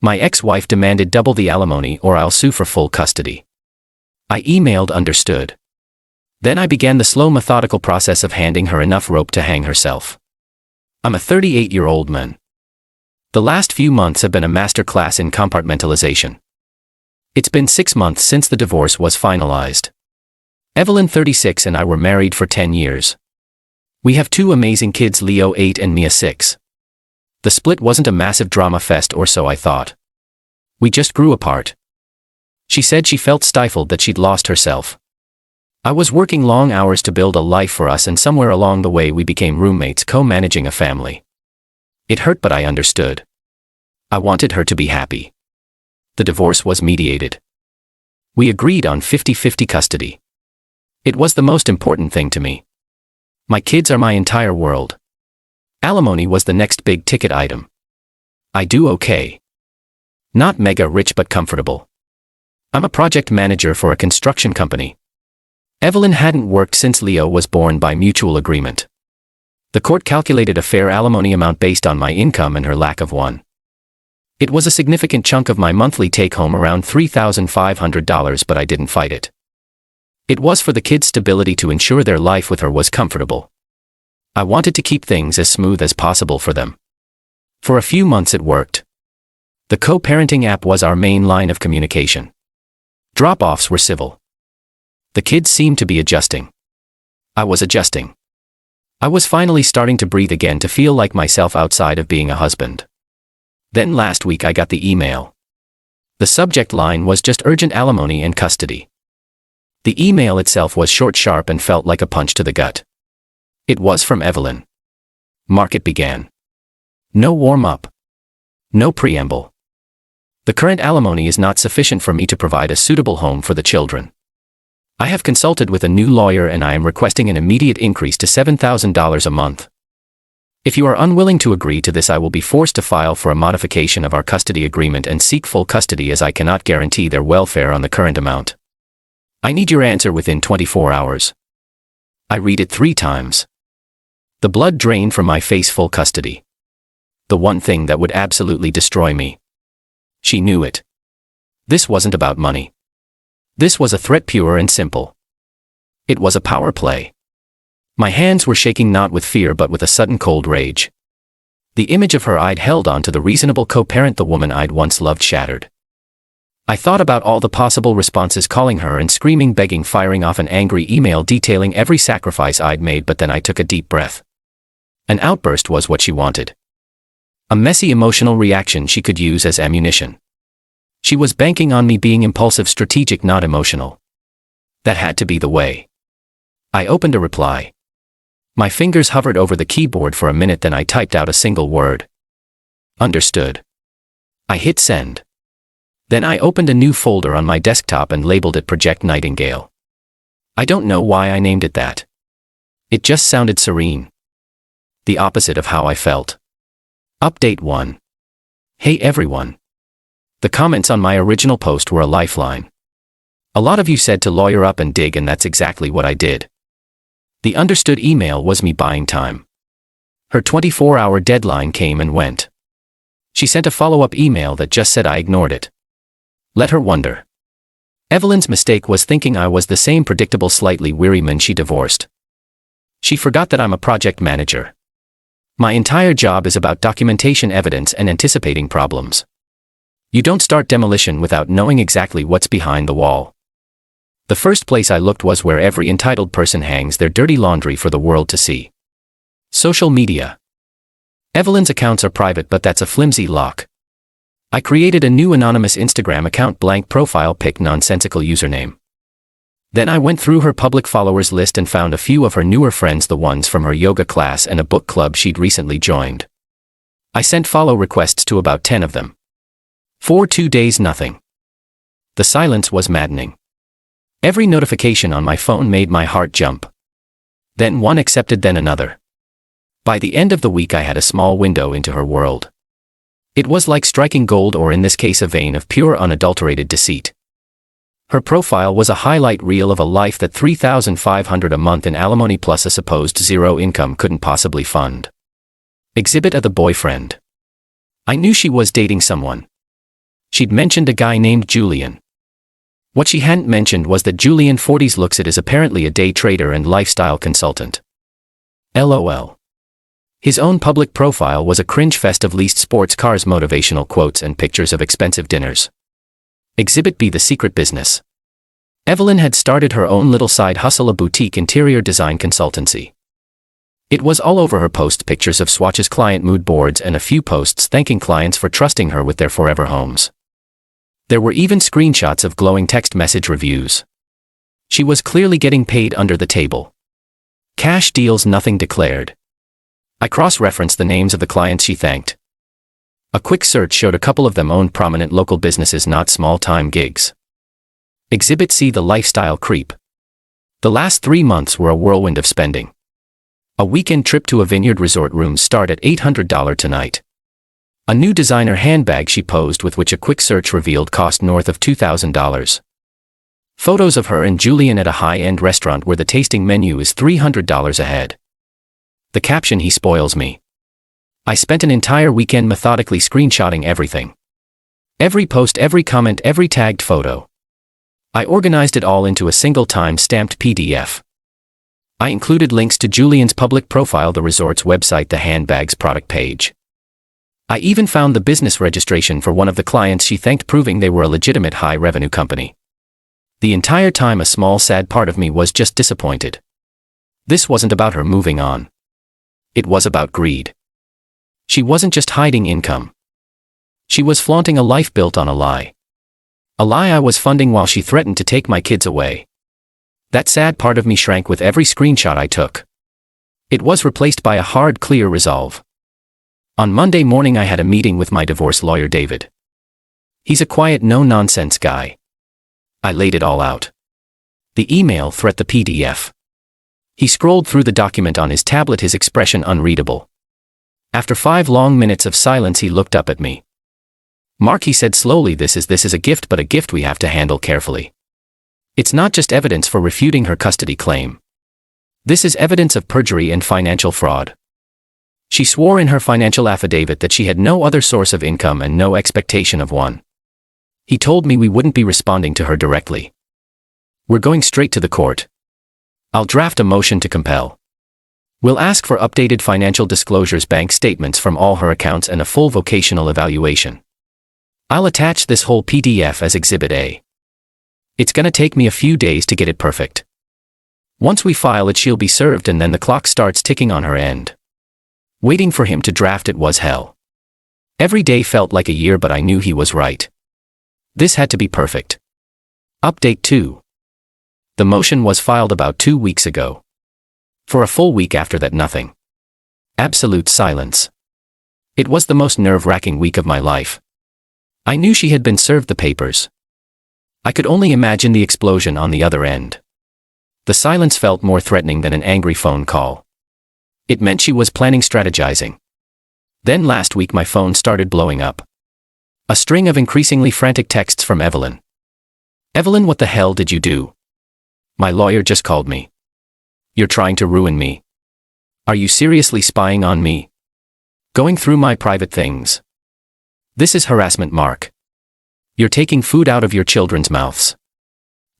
My ex-wife demanded double the alimony or I'll sue for full custody. I emailed understood. Then I began the slow methodical process of handing her enough rope to hang herself. I'm a 38-year-old man. The last few months have been a masterclass in compartmentalization. It's been 6 months since the divorce was finalized. Evelyn, 36, and I were married for 10 years. We have 2 amazing kids, Leo 8 and Mia 6. The split wasn't a massive drama fest, or so I thought. We just grew apart. She said she felt stifled, that she'd lost herself. I was working long hours to build a life for us, and somewhere along the way we became roommates, co-managing a family. It hurt, but I understood. I wanted her to be happy. The divorce was mediated. We agreed on 50-50 custody. It was the most important thing to me. My kids are my entire world. Alimony was the next big ticket item. I do okay. Not mega rich, but comfortable. I'm a project manager for a construction company. Evelyn hadn't worked since Leo was born by mutual agreement. The court calculated a fair alimony amount based on my income and her lack of one. It was a significant chunk of my monthly take-home, around $3,500, but I didn't fight it. It was for the kids' stability, to ensure their life with her was comfortable. I wanted to keep things as smooth as possible for them. For a few months it worked. The co-parenting app was our main line of communication. Drop-offs were civil. The kids seemed to be adjusting. I was adjusting. I was finally starting to breathe again, to feel like myself outside of being a husband. Then last week I got the email. The subject line was just urgent alimony and custody. The email itself was short, sharp, and felt like a punch to the gut. It was from Evelyn. Market began. No warm-up. No preamble. The current alimony is not sufficient for me to provide a suitable home for the children. I have consulted with a new lawyer and I am requesting an immediate increase to $7,000 a month. If you are unwilling to agree to this, I will be forced to file for a modification of our custody agreement and seek full custody, as I cannot guarantee their welfare on the current amount. I need your answer within 24 hours. I read it 3 times. The blood drained from my face. Full custody. The one thing that would absolutely destroy me. She knew it. This wasn't about money. This was a threat, pure and simple. It was a power play. My hands were shaking, not with fear but with a sudden cold rage. The image of her I'd held on to, the reasonable co-parent, the woman I'd once loved, shattered. I thought about all the possible responses, calling her and screaming, begging, firing off an angry email detailing every sacrifice I'd made, but then I took a deep breath. An outburst was what she wanted. A messy emotional reaction she could use as ammunition. She was banking on me being impulsive, strategic, not emotional. That had to be the way. I opened a reply. My fingers hovered over the keyboard for a minute, then I typed out a single word. Understood. I hit send. Then I opened a new folder on my desktop and labeled it Project Nightingale. I don't know why I named it that. It just sounded serene. The opposite of how I felt. Update 1. Hey everyone. The comments on my original post were a lifeline. A lot of you said to lawyer up and dig, and that's exactly what I did. The understood email was me buying time. Her 24-hour deadline came and went. She sent a follow-up email that just said I ignored it. Let her wonder. Evelyn's mistake was thinking I was the same predictable, slightly weary man she divorced. She forgot that I'm a project manager. My entire job is about documentation, evidence, and anticipating problems. You don't start demolition without knowing exactly what's behind the wall. The first place I looked was where every entitled person hangs their dirty laundry for the world to see. Social media. Evelyn's accounts are private, but that's a flimsy lock. I created a new anonymous Instagram account, blank profile pic, nonsensical username. Then I went through her public followers list and found a few of her newer friends, the ones from her yoga class and a book club she'd recently joined. I sent follow requests to about 10 of them. For 2 days, nothing. The silence was maddening. Every notification on my phone made my heart jump. Then one accepted, then another. By the end of the week I had a small window into her world. It was like striking gold, or in this case a vein of pure unadulterated deceit. Her profile was a highlight reel of a life that $3,500 a month in alimony plus a supposed zero income couldn't possibly fund. Exhibit A: the boyfriend. I knew she was dating someone. She'd mentioned a guy named Julian. What she hadn't mentioned was that Julian 40s looks it is apparently a day trader and lifestyle consultant. LOL. His own public profile was a cringe fest of leased sports cars, motivational quotes, and pictures of expensive dinners. Exhibit B: the secret business. Evelyn had started her own little side hustle, a boutique interior design consultancy. It was all over her post, pictures of Swatch's client mood boards and a few posts thanking clients for trusting her with their forever homes. There were even screenshots of glowing text message reviews. She was clearly getting paid under the table. Cash deals, nothing declared. I cross-referenced the names of the clients she thanked. A quick search showed a couple of them owned prominent local businesses, not small-time gigs. Exhibit C: the lifestyle creep. The last 3 months were a whirlwind of spending. A weekend trip to a vineyard resort, rooms start at $800 tonight. A new designer handbag she posed with, which a quick search revealed cost north of $2,000. Photos of her and Julian at a high-end restaurant where the tasting menu is $300 a head. The caption: he spoils me. I spent an entire weekend methodically screenshotting everything. Every post, every comment, every tagged photo. I organized it all into a single time-stamped PDF. I included links to Julian's public profile, the resort's website, the handbag's product page. I even found the business registration for one of the clients she thanked, proving they were a legitimate high-revenue company. The entire time, a small sad part of me was just disappointed. This wasn't about her moving on. It was about greed. She wasn't just hiding income. She was flaunting a life built on a lie. A lie I was funding while she threatened to take my kids away. That sad part of me shrank with every screenshot I took. It was replaced by a hard, clear resolve. On Monday morning I had a meeting with my divorce lawyer, David. He's a quiet, no-nonsense guy. I laid it all out. The email threat, the PDF. He scrolled through the document on his tablet, his expression unreadable. After 5 long minutes of silence, he looked up at me. "Mark," he said slowly, this is a gift, but a gift we have to handle carefully. It's not just evidence for refuting her custody claim. This is evidence of perjury and financial fraud. She swore in her financial affidavit that she had no other source of income and no expectation of one. He told me we wouldn't be responding to her directly. We're going straight to the court. I'll draft a motion to compel. We'll ask for updated financial disclosures, bank statements from all her accounts, and a full vocational evaluation. I'll attach this whole PDF as Exhibit A. It's gonna take me a few days to get it perfect. Once we file it, she'll be served, and then the clock starts ticking on her end. Waiting for him to draft it was hell. Every day felt like a year, but I knew he was right. This had to be perfect. Update 2. The motion was filed about 2 weeks ago. For a full week after that, nothing. Absolute silence. It was the most nerve-wracking week of my life. I knew she had been served the papers. I could only imagine the explosion on the other end. The silence felt more threatening than an angry phone call. It meant she was planning, strategizing. Then last week my phone started blowing up. A string of increasingly frantic texts from Evelyn. "Evelyn, what the hell did you do? My lawyer just called me. You're trying to ruin me. Are you seriously spying on me? Going through my private things? This is harassment, Mark. You're taking food out of your children's mouths.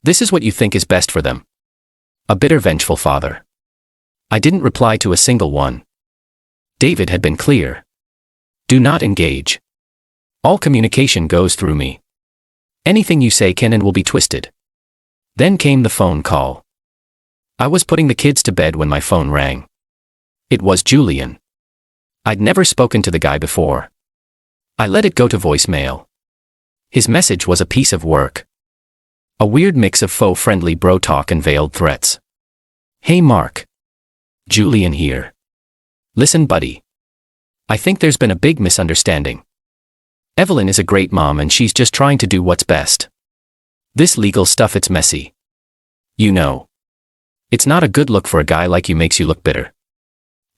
This is what you think is best for them. A bitter, vengeful father." I didn't reply to a single one. David had been clear. Do not engage. All communication goes through me. Anything you say can and will be twisted. Then came the phone call. I was putting the kids to bed when my phone rang. It was Julian. I'd never spoken to the guy before. I let it go to voicemail. His message was a piece of work. A weird mix of faux friendly bro talk and veiled threats. "Hey Mark. Julian here. Listen, buddy. I think there's been a big misunderstanding. Evelyn is a great mom and she's just trying to do what's best. This legal stuff, it's messy. You know. It's not a good look for a guy like you, makes you look bitter.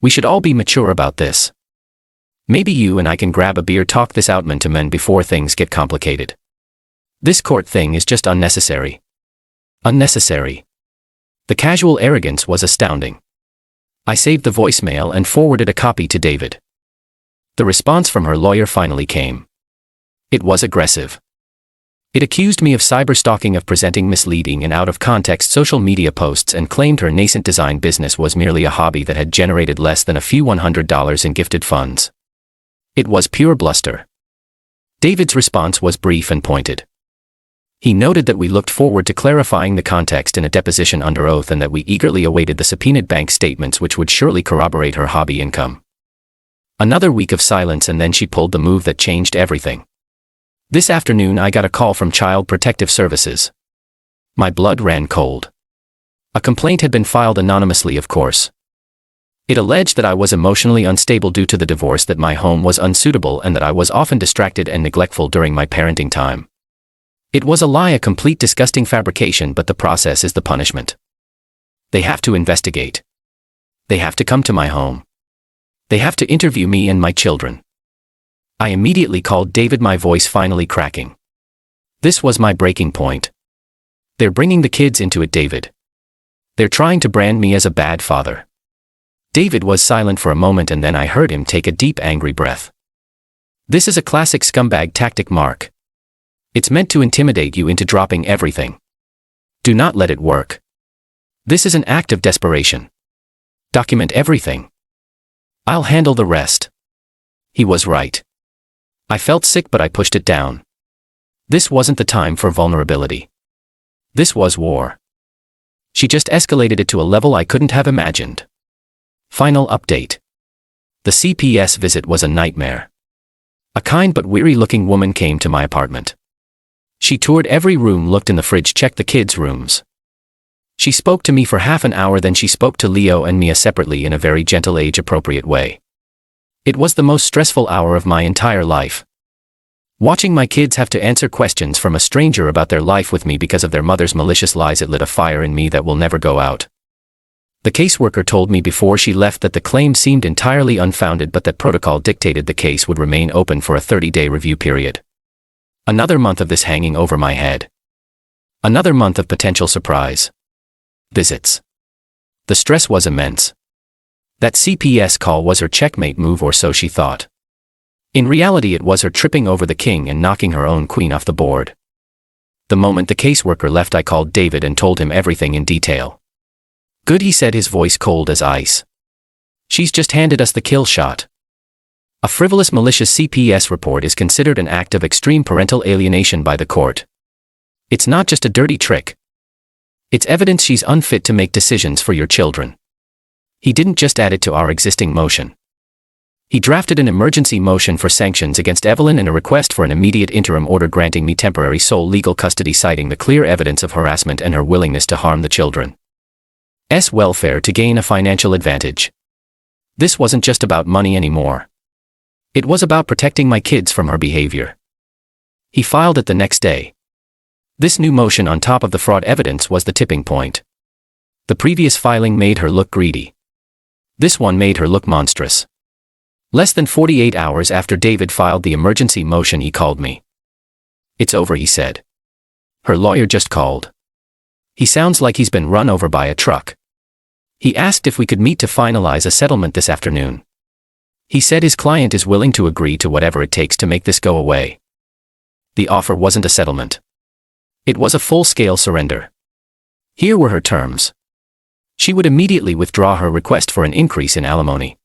We should all be mature about this. Maybe you and I can grab a beer, talk this out man to men before things get complicated. This court thing is just unnecessary. Unnecessary." The casual arrogance was astounding. I saved the voicemail and forwarded a copy to David. The response from her lawyer finally came. It was aggressive. It accused me of cyberstalking, of presenting misleading and out-of-context social media posts, and claimed her nascent design business was merely a hobby that had generated less than a few $100 in gifted funds. It was pure bluster. David's response was brief and pointed. He noted that we looked forward to clarifying the context in a deposition under oath and that we eagerly awaited the subpoenaed bank statements which would surely corroborate her hobby income. Another week of silence, and then she pulled the move that changed everything. This afternoon I got a call from Child Protective Services. My blood ran cold. A complaint had been filed anonymously, of course. It alleged that I was emotionally unstable due to the divorce, that my home was unsuitable, and that I was often distracted and neglectful during my parenting time. It was a lie, a complete disgusting fabrication, but the process is the punishment. They have to investigate. They have to come to my home. They have to interview me and my children. I immediately called David, my voice finally cracking. This was my breaking point. They're bringing the kids into it, David. They're trying to brand me as a bad father. David was silent for a moment, and then I heard him take a deep, angry breath. This is a classic scumbag tactic, Mark. It's meant to intimidate you into dropping everything. Do not let it work. This is an act of desperation. Document everything. I'll handle the rest. He was right. I felt sick, but I pushed it down. This wasn't the time for vulnerability. This was war. She just escalated it to a level I couldn't have imagined. Final update. The CPS visit was a nightmare. A kind but weary-looking woman came to my apartment. She toured every room, looked in the fridge, checked the kids' rooms. She spoke to me for half an hour, then she spoke to Leo and Mia separately in a very gentle, age-appropriate way. It was the most stressful hour of my entire life. Watching my kids have to answer questions from a stranger about their life with me because of their mother's malicious lies, it lit a fire in me that will never go out. The caseworker told me before she left that the claim seemed entirely unfounded, but that protocol dictated the case would remain open for a 30-day review period. Another month of this hanging over my head. Another month of potential surprise visits. The stress was immense. That CPS call was her checkmate move, or so she thought. In reality, it was her tripping over the king and knocking her own queen off the board. The moment the caseworker left, I called David and told him everything in detail. Good, he said, his voice cold as ice. She's just handed us the kill shot. A frivolous, malicious CPS report is considered an act of extreme parental alienation by the court. It's not just a dirty trick. It's evidence she's unfit to make decisions for your children. He didn't just add it to our existing motion. He drafted an emergency motion for sanctions against Evelyn and a request for an immediate interim order granting me temporary sole legal custody, citing the clear evidence of harassment and her willingness to harm the children's welfare to gain a financial advantage. This wasn't just about money anymore. It was about protecting my kids from her behavior. He filed it the next day. This new motion on top of the fraud evidence was the tipping point. The previous filing made her look greedy. This one made her look monstrous. Less than 48 hours after David filed the emergency motion, he called me. It's over, he said. Her lawyer just called. He sounds like he's been run over by a truck. He asked if we could meet to finalize a settlement this afternoon. He said his client is willing to agree to whatever it takes to make this go away. The offer wasn't a settlement. It was a full-scale surrender. Here were her terms. She would immediately withdraw her request for an increase in alimony.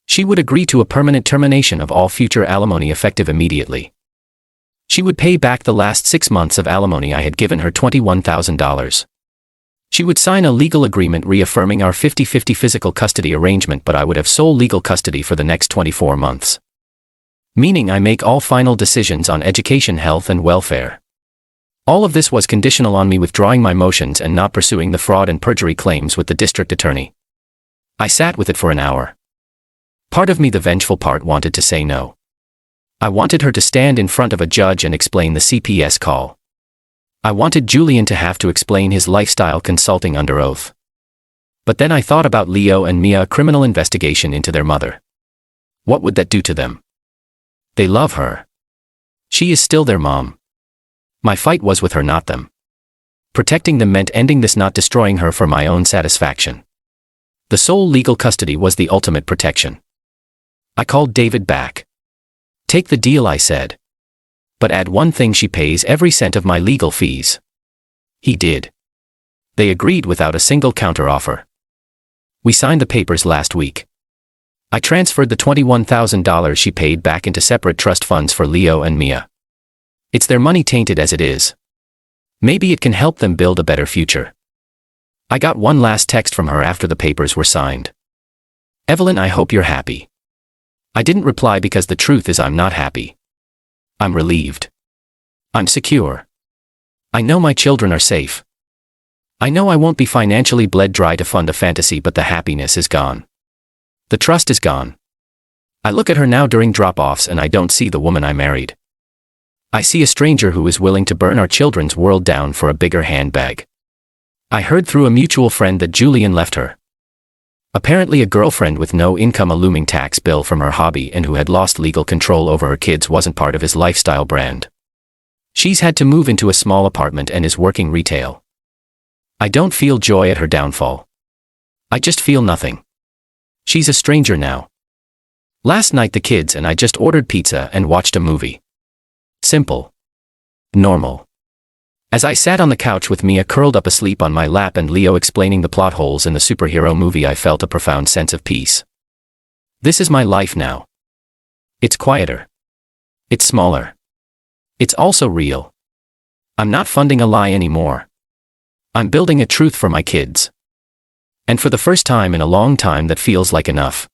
She would agree to a permanent termination of all future alimony effective immediately. She would pay back the last 6 months of alimony I had given her, $21,000. She would sign a legal agreement reaffirming our 50-50 physical custody arrangement, but I would have sole legal custody for the next 24 months. Meaning I make all final decisions on education, health, and welfare. All of this was conditional on me withdrawing my motions and not pursuing the fraud and perjury claims with the district attorney. I sat with it for an hour. Part of me, the vengeful part, wanted to say no. I wanted her to stand in front of a judge and explain the CPS call. I wanted Julian to have to explain his lifestyle consulting under oath. But then I thought about Leo and Mia, a criminal investigation into their mother. What would that do to them? They love her. She is still their mom. My fight was with her, not them. Protecting them meant ending this, not destroying her for my own satisfaction. The sole legal custody was the ultimate protection. I called David back. Take the deal, I said. but add one thing: she pays every cent of my legal fees. He did. They agreed without a single counteroffer. We signed the papers last week. I transferred the $21,000 she paid back into separate trust funds for Leo and Mia. It's their money, tainted as it is. Maybe it can help them build a better future. I got one last text from her after the papers were signed. "Evelyn, I hope you're happy." I didn't reply because the truth is I'm not happy. I'm relieved. I'm secure. I know my children are safe. I know I won't be financially bled dry to fund a fantasy, but the happiness is gone. The trust is gone. I look at her now during drop-offs and I don't see the woman I married. I see a stranger who is willing to burn our children's world down for a bigger handbag. I heard through a mutual friend that Julian left her. Apparently a girlfriend with no income, a looming tax bill from her hobby, and who had lost legal control over her kids wasn't part of his lifestyle brand. She's had to move into a small apartment and is working retail. I don't feel joy at her downfall. I just feel nothing. She's a stranger now. Last night the kids and I just ordered pizza and watched a movie. Simple. Normal. As I sat on the couch with Mia curled up asleep on my lap and Leo explaining the plot holes in the superhero movie, I felt a profound sense of peace. This is my life now. It's quieter. It's smaller. It's also real. I'm not funding a lie anymore. I'm building a truth for my kids. And for the first time in a long time, that feels like enough.